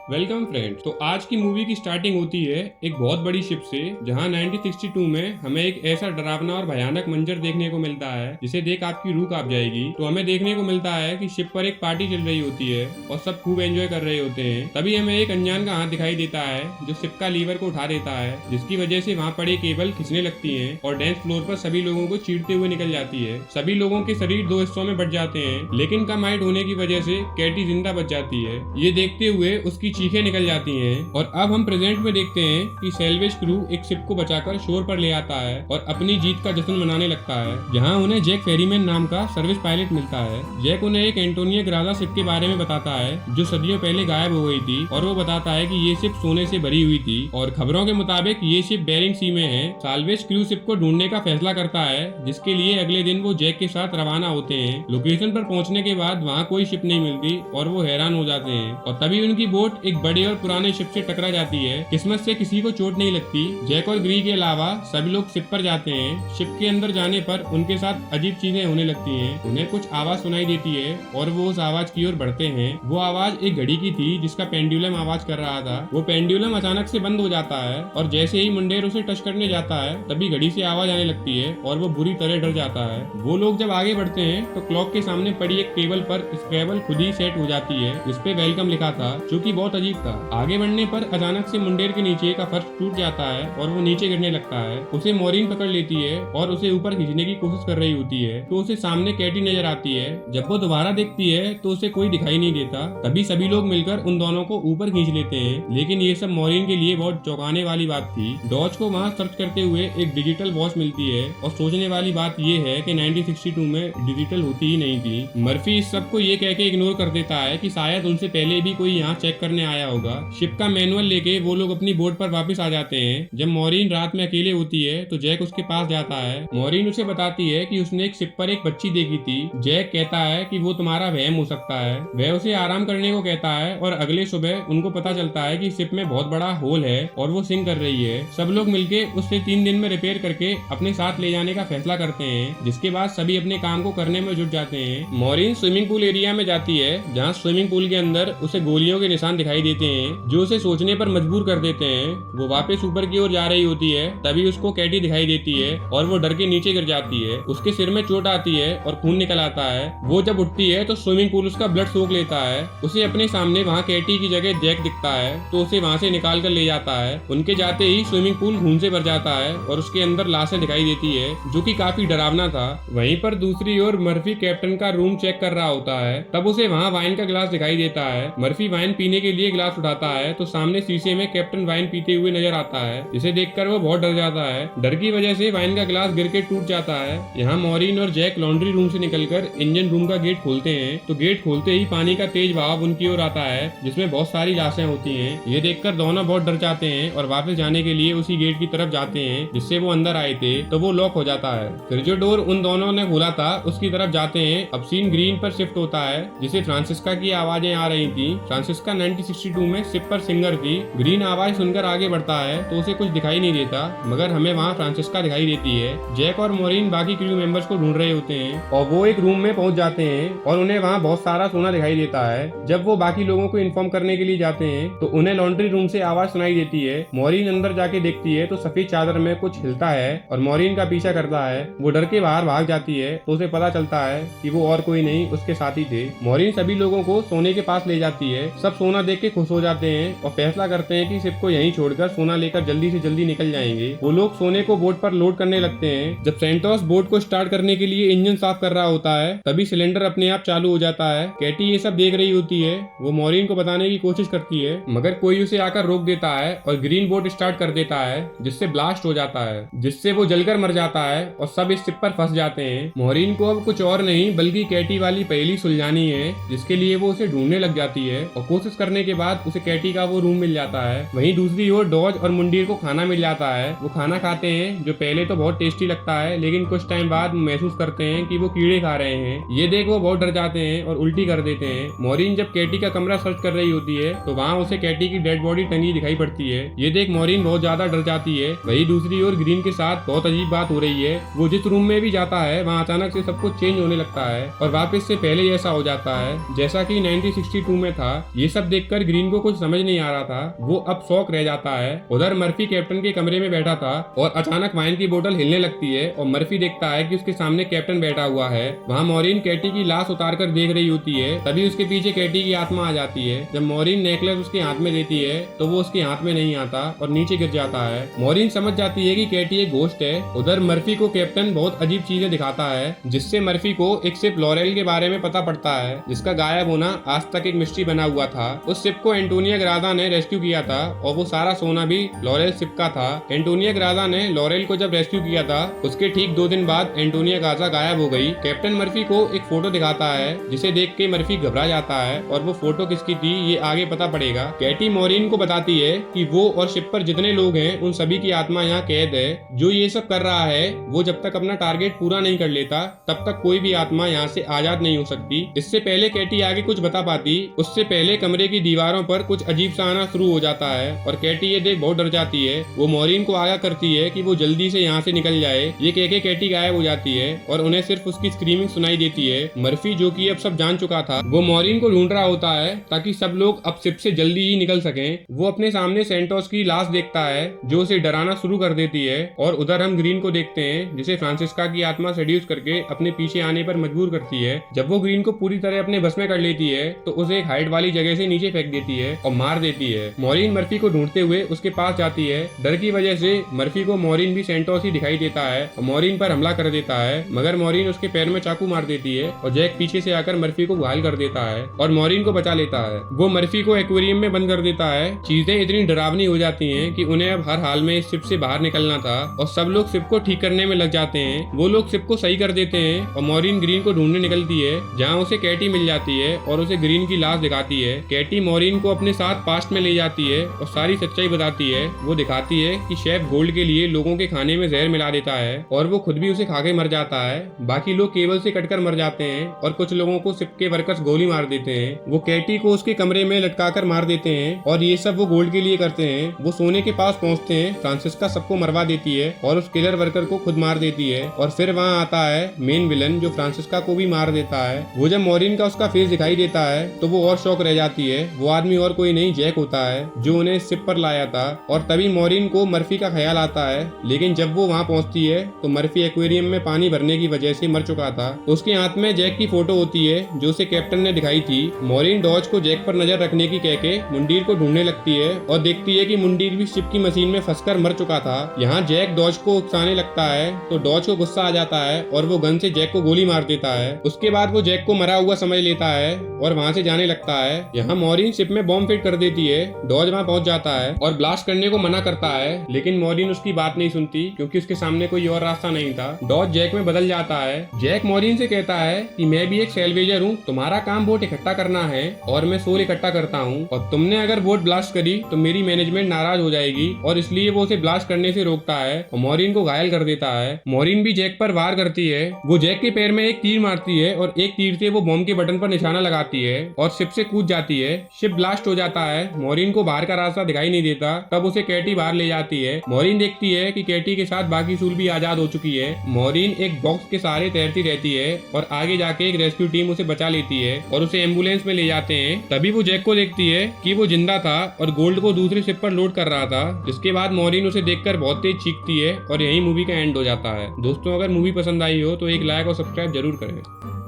Welcome friends. तो आज की मूवी की स्टार्टिंग होती है एक बहुत बड़ी शिप से, जहां 1962 में हमें एक ऐसा डरावना और भयानक मंजर देखने को मिलता है जिसे देख आपकी रूह कांप जाएगी। तो हमें देखने को मिलता है कि शिप पर एक पार्टी चल रही होती है और सब खूब एंजॉय कर रहे होते हैं। तभी हमें एक अनजान का हाथ दिखाई देता है जो शिप का लीवर को उठा देता है, जिसकी वजह से वहाँ पड़े केबल खिंचने लगती है और डांस फ्लोर पर सभी लोगों को चीरते हुए निकल जाती है। सभी लोगों के शरीर दो हिस्सों में बट जाते हैं, लेकिन कम हाइट होने की वजह से कैटी जिंदा बच जाती है। ये देखते हुए उसकी चीखें निकल जाती हैं। और अब हम प्रेजेंट में देखते हैं कि सैल्वेज क्रू एक शिप को बचाकर शोर पर ले आता है और अपनी जीत का जश्न मनाने लगता है, जहां उन्हें जैक फेरीमैन नाम का सर्विस पायलट मिलता है। जैक उन्हें एक एंटोनियो ग्राजा शिप के बारे में बताता है जो सदियों पहले गायब हो गई थी, और वो बताता है कि ये शिप सोने से भरी हुई थी और खबरों के मुताबिक ये शिप बेरिंग सी में है। साल्वेज क्रू शिप को ढूंढने का फैसला करता है, जिसके लिए अगले दिन वो जैक के साथ रवाना होते हैं। लोकेशन पर पहुंचने के बाद वहाँ कोई शिप नहीं मिलती और वो हैरान हो जाते हैं, और तभी उनकी बोट एक बड़े और पुराने शिप से टकरा जाती है। किस्मत से किसी को चोट नहीं लगती। जैक और ग्री के अलावा सभी लोग शिप पर जाते हैं। शिप के अंदर जाने पर उनके साथ अजीब चीजें होने लगती हैं। उन्हें कुछ आवाज सुनाई देती है और वो उस आवाज की ओर बढ़ते हैं। वो आवाज एक घड़ी की थी जिसका पेंडुलम आवाज कर रहा था। वो पेंडुलम अचानक से बंद हो जाता है और जैसे ही मुंडेर उसे टच करने जाता है तभी घड़ी से आवाज आने लगती है और वो बुरी तरह डर जाता है। वो लोग जब आगे बढ़ते हैं तो क्लॉक के सामने पड़ी एक टेबल पर स्क्रैबल खुद ही सेट हो जाती है, जिसपे वेलकम लिखा था, जो कि बहुत अजीब था। आगे बढ़ने पर अचानक से मुंडेर के नीचे का फर्श टूट जाता है और वो नीचे गिरने लगता है। उसे मॉरीन पकड़ लेती है और उसे ऊपर खींचने की कोशिश कर रही होती है, तो उसे सामने कैटी नजर आती है। जब वो दोबारा देखती है तो उसे कोई दिखाई नहीं देता। तभी सभी लोग मिलकर उन दोनों को ऊपर खींच लेते हैं, लेकिन ये सब मॉरीन के लिए बहुत चौंकाने वाली बात थी। डॉज को वहाँ सर्च करते हुए एक डिजिटल वॉच मिलती है, और सोचने वाली बात ये है कि 1962 में डिजिटल होती ही नहीं थी। मर्फी इस सबको ये कह के इग्नोर कर देता है कि शायद उनसे पहले भी कोई यहाँ चेक करने आया होगा। शिप का मैनुअल लेके वो लोग अपनी बोट पर वापस आ जाते हैं। जब मॉरीन रात में अकेले होती है तो जैक उसके पास जाता है। मॉरीन उसे बताती है कि उसने एक शिप पर एक बच्ची देखी थी। जैक कहता है कि वो तुम्हारा वहम हो सकता है। वह उसे आराम करने को कहता है, और अगले सुबह उनको पता चलता है कि शिप में बहुत बड़ा होल है और वो सिंक कर रही है। सब लोग मिलके उससे 3 दिन में रिपेयर करके अपने साथ ले जाने का फैसला करते हैं, जिसके बाद सभी अपने काम को करने में जुट जाते हैं। मॉरीन स्विमिंग पूल एरिया में जाती है, जहाँ स्विमिंग पूल के अंदर उसे गोलियों के निशान दिखाई देते हैं जो उसे सोचने पर मजबूर कर देते हैं। वो वापस ऊपर की ओर जा रही होती है, तभी उसको कैटी दिखाई देती है और वो डर के नीचे गिर जाती है। उसके सिर में चोट आती है और खून निकल आता है। वो जब उठती है तो स्विमिंग पूल उसका ब्लड सोख लेता है। उसे अपने सामने वहाँ कैटी की जगह जैक दिखता है, तो उसे वहाँ से निकाल कर ले जाता है। उनके जाते ही स्विमिंग पूल खून से भर जाता है और उसके अंदर लाशें दिखाई देती है, जो कि काफी डरावना था। वहीं पर दूसरी ओर मर्फी कैप्टन का रूम चेक कर रहा होता है, तब उसे वहाँ वाइन का गिलास दिखाई देता है। मर्फी वाइन पीने के लिए गिलास उठाता है तो सामने शीशे में कैप्टन वाइन पीते हुए नजर आता है, जिसे देखकर वो बहुत डर जाता है। डर की वजह से वाइन का गिलास गिर के टूट जाता है। यहाँ मॉरीन और जैक लॉन्ड्री रूम से निकलकर इंजन रूम का गेट खोलते हैं, तो गेट खोलते ही पानी का तेज बहाव उनकी ओर आता है, जिसमें बहुत सारी लाशें होती हैं। ये देखकर दोनों बहुत डर जाते हैं और वापस जाने के लिए उसी गेट की तरफ जाते हैं जिससे वो अंदर आए थे, तो वो लॉक हो जाता है। फिर जो डोर उन दोनों ने खोला था उसकी तरफ जाते हैं। अब सीन ग्रीन पर शिफ्ट होता है, जिसे फ्रांसिस्का की आवाजें आ रही थी। फ्रांसिस्का 1962 में शिप पर सिंगर थी। ग्रीन आवाज सुनकर आगे बढ़ता है तो उसे कुछ दिखाई नहीं देता, मगर हमें वहाँ फ्रांसिस्का दिखाई देती है। जैक और मॉरीन बाकी क्रू मेंबर्स को ढूंढ रहे होते हैं और वो एक रूम में पहुंच जाते हैं और उन्हें वहाँ बहुत सारा सोना दिखाई देता है। जब वो बाकी लोगों को इन्फॉर्म करने के लिए जाते हैं तो उन्हें लॉन्ड्री रूम से आवाज सुनाई देती है। मॉरीन अंदर जाके देखती है तो सफेद चादर में कुछ हिलता है और मॉरीन का पीछा करता है। वो डर के बाहर भाग जाती है तो उसे पता चलता है कि वो और कोई नहीं उसके साथी थे। मॉरीन सभी लोगों को सोने के पास ले जाती है। सब सोना देख के खुश हो जाते हैं और फैसला करते हैं कि शिप को यहीं छोड़कर सोना लेकर जल्दी से जल्दी निकल जाएंगे। वो लोग सोने को बोट पर लोड करने लगते हैं। जब सेंटोस बोट को स्टार्ट करने के लिए इंजन साफ कर रहा होता है तभी सिलेंडर अपने आप चालू हो जाता है। कैटी ये सब देख रही होती है। वो मॉरीन को बताने की कोशिश करती है, मगर कोई उसे आकर रोक देता है और ग्रीन बोट स्टार्ट कर देता है, जिससे ब्लास्ट हो जाता है, जिससे वो जलकर मर जाता है और सब इस शिप पर फंस जाते हैं। मॉरीन को अब कुछ और नहीं बल्कि कैटी वाली पहेली सुलझानी है, जिसके लिए वो उसे ढूंढने लग जाती है और कोशिश करने के बाद उसे कैटी का वो रूम मिल जाता है। वहीं दूसरी ओर डॉज और मुंडीर को खाना मिल जाता है। वो खाना खाते हैं जो पहले तो बहुत टेस्टी लगता है, लेकिन कुछ टाइम बाद महसूस करते हैं कि वो कीड़े खा रहे हैं। ये देख वो बहुत डर जाते हैं और उल्टी कर देते हैं। मॉरीन जब कैटी का कमरा सर्च कर रही होती है तो वहाँ उसे कैटी की डेड बॉडी टंगी दिखाई पड़ती है। ये देख मॉरीन बहुत ज्यादा डर जाती है। वही दूसरी ओर ग्रीन के साथ बहुत अजीब बात हो रही है। वो जिस रूम में भी जाता है वहाँ अचानक से सब कुछ चेंज होने लगता है और वापस से पहले जैसा हो जाता है जैसा कि 1962 में था। ये सब देखकर देखकर ग्रीन को कुछ समझ नहीं आ रहा था। वो अब शॉक रह जाता है। उधर मर्फी कैप्टन के कमरे में बैठा था और अचानक वाइन की बोतल हिलने लगती है और मर्फी देखता है कि उसके सामने कैप्टन बैठा हुआ है। वहाँ मॉरिन कैटी की लाश उतार कर देख रही होती है। तभी उसके पीछे कैटी की आत्मा आ जाती है। जब मॉरिन नेकलेस उसके हाथ में देती है तो वो उसके हाथ में नहीं आता और नीचे गिर जाता है। मॉरिन समझ जाती है कि कैटी एक घोस्ट है। उधर मर्फी को कैप्टन बहुत अजीब चीजें दिखाता है, जिससे मर्फी को एक शिप लॉरेल के बारे में पता पड़ता है, जिसका गायब होना आज तक एक मिस्ट्री बना हुआ था। उस शिप को एंटोनिया ग्राजा ने रेस्क्यू किया था और वो सारा सोना भी लॉरेल शिप का था। एंटोनिया ग्राजा ने लॉरेल को जब रेस्क्यू किया था उसके ठीक 2 दिन बाद एंटोनिया ग्राजा गायब हो गई। कैप्टन मर्फी को एक फोटो दिखाता है, जिसे देख के मर्फी घबरा जाता है और वो फोटो किसकी थी ये आगे पता पड़ेगा। कैटी मॉरिन को बताती है कि वो और शिप पर जितने लोग हैं उन सभी की आत्मा यहाँ कैद है। जो ये सब कर रहा है वो जब तक अपना टारगेट पूरा नहीं कर लेता तब तक कोई भी आत्मा यहाँ से आजाद नहीं हो सकती। इससे पहले कैटी आगे कुछ बता पाती उससे पहले कमरे की दीवारों पर कुछ अजीब सा आना शुरू हो जाता है और कैटी ये देख बहुत डर जाती है। वो मॉरिन को आगाह करती है कि वो जल्दी से यहाँ से निकल जाए। ये कह के कैटी गायब हो जाती है और उन्हें सिर्फ उसकी स्क्रीमिंग सुनाई देती है। मर्फी जो कि अब सब जान चुका था वो मॉरिन को ढूंढ रहा होता है ताकि सब लोग अब शिप से जल्दी ही निकल सकें। वो अपने सामने सेंटोस की लाश देखता है जो उसे डराना शुरू कर देती है और उधर हम ग्रीन को देखते हैं जिसे फ्रांसिस्का की आत्मा सेड्यूस करके अपने पीछे आने पर मजबूर करती है। जब वो ग्रीन को पूरी तरह अपने बस में कर लेती है तो उसे एक हाइट वाली जगह से नीचे फेंक देती है और मार देती है। मॉरिन मर्फी को ढूंढते हुए उसके पास जाती है। डर की वजह से मर्फी को मॉरिन भी सेंटोस ही दिखाई देता है और मॉरिन पर हमला कर देता है, मगर मॉरिन उसके पैर में चाकू मार देती है और जैक पीछे से आकर मर्फी को घायल कर देता है और मॉरिन को बचा लेता है। वो मर्फी को एक्वेरियम में बंद कर देता है। चीजें इतनी डरावनी हो जाती हैं कि उन्हें अब हर हाल में इस शिप से बाहर निकलना था और सब लोग शिप को ठीक करने में लग जाते हैं। वो लोग शिप को सही कर देते हैं और मॉरिन ग्रीन को ढूंढने निकलती है, जहाँ उसे कैटी मिल जाती है और उसे ग्रीन की लाश दिखाती है। कैटी मॉरिन को अपने साथ पास्ट में ले जाती है और सारी सच्चाई बताती है। वो दिखाती है कि शेफ गोल्ड के लिए लोगों के खाने में जहर मिला देता है और वो खुद भी उसे खा के मर जाता है। बाकी लोग केबल से कटकर मर जाते हैं और कुछ लोगों को शिप के वर्कर्स गोली मार देते हैं। वो कैटी को उसके कमरे में लटकाकर मार देते हैं और ये सब वो गोल्ड के लिए करते हैं। वो सोने के पास पहुंचते हैं। फ्रांसिस्का सबको मरवा देती है और उस किलर वर्कर को खुद मार देती है और फिर वहाँ आता है मेन विलन जो फ्रांसिस्का को भी मार देता है। वो जब मॉरिन का उसका फेस दिखाई देता है तो वो और शॉक रह जाती है। वो आदमी और कोई नहीं जैक होता है जो उन्हें शिप पर लाया था और तभी मॉरिन को मर्फी का ख्याल आता है। लेकिन जब वो वहाँ पहुंचती है तो मर्फी एक्वेरियम में पानी भरने की वजह से मर चुका था। उसके हाथ में जैक की फोटो होती है जो उसे कैप्टन ने दिखाई थी। मॉरिन डॉज को जैक पर नजर रखने की कह के मुंडीर को ढूंढने लगती है और देखती है कि मुंडीर भी शिप की मशीन में फंसकर मर चुका था। यहाँ जैक डॉज को उकसाने लगता है तो डॉज को गुस्सा आ जाता है और वो गन से जैक को गोली मार देता है। उसके बाद वो जैक को मरा हुआ समझ लेता है और वहाँ से जाने लगता है। यहाँ मॉरिन शिप में बॉम्ब फिट कर देती है। डॉज वहाँ पहुंच जाता है और ब्लास्ट करने को मना करता है, लेकिन मॉरिन उसकी बात नहीं सुनती क्योंकि उसके सामने कोई और रास्ता नहीं था। डॉज जैक में बदल जाता है। जैक मॉरिन से कहता है कि मैं भी एक सेल्वेजर हूँ, तुम्हारा काम वोट इकट्ठा करना है और मैं सोल इकट्ठा करता हूँ और तुमने अगर वोट ब्लास्ट करी तो मेरी मैनेजमेंट नाराज हो जाएगी और इसलिए वो उसे ब्लास्ट करने से रोकता है और मॉरिन को घायल कर देता है। मॉरिन भी जैक पर वार करती है। वो जैक के पैर में एक तीर मारती है और एक तीर से वो बॉम्ब के बटन पर निशाना लगाती है और शिप से कूद जाती है। शिप ब्लास्ट हो जाता है। मॉरिन को बाहर का रास्ता दिखाई नहीं देता। तब उसे कैटी बाहर ले जाती है। मॉरिन देखती है कि कैटी के साथ बाकी सूल भी आजाद हो चुकी है। मॉरिन एक बॉक्स के सहारे तैरती रहती है और आगे जाके एक रेस्क्यू टीम उसे बचा लेती है और उसे एम्बुलेंस में ले जाते हैं। तभी वो जैक को देखती है कि वो जिंदा था और गोल्ड को दूसरी शिप पर लोड कर रहा था, जिसके बाद मॉरिन उसे देखकर बहुत तेज चीखती है और यही मूवी का एंड हो जाता है। दोस्तों अगर मूवी पसंद आई हो तो एक लाइक और सब्सक्राइब जरूर करें।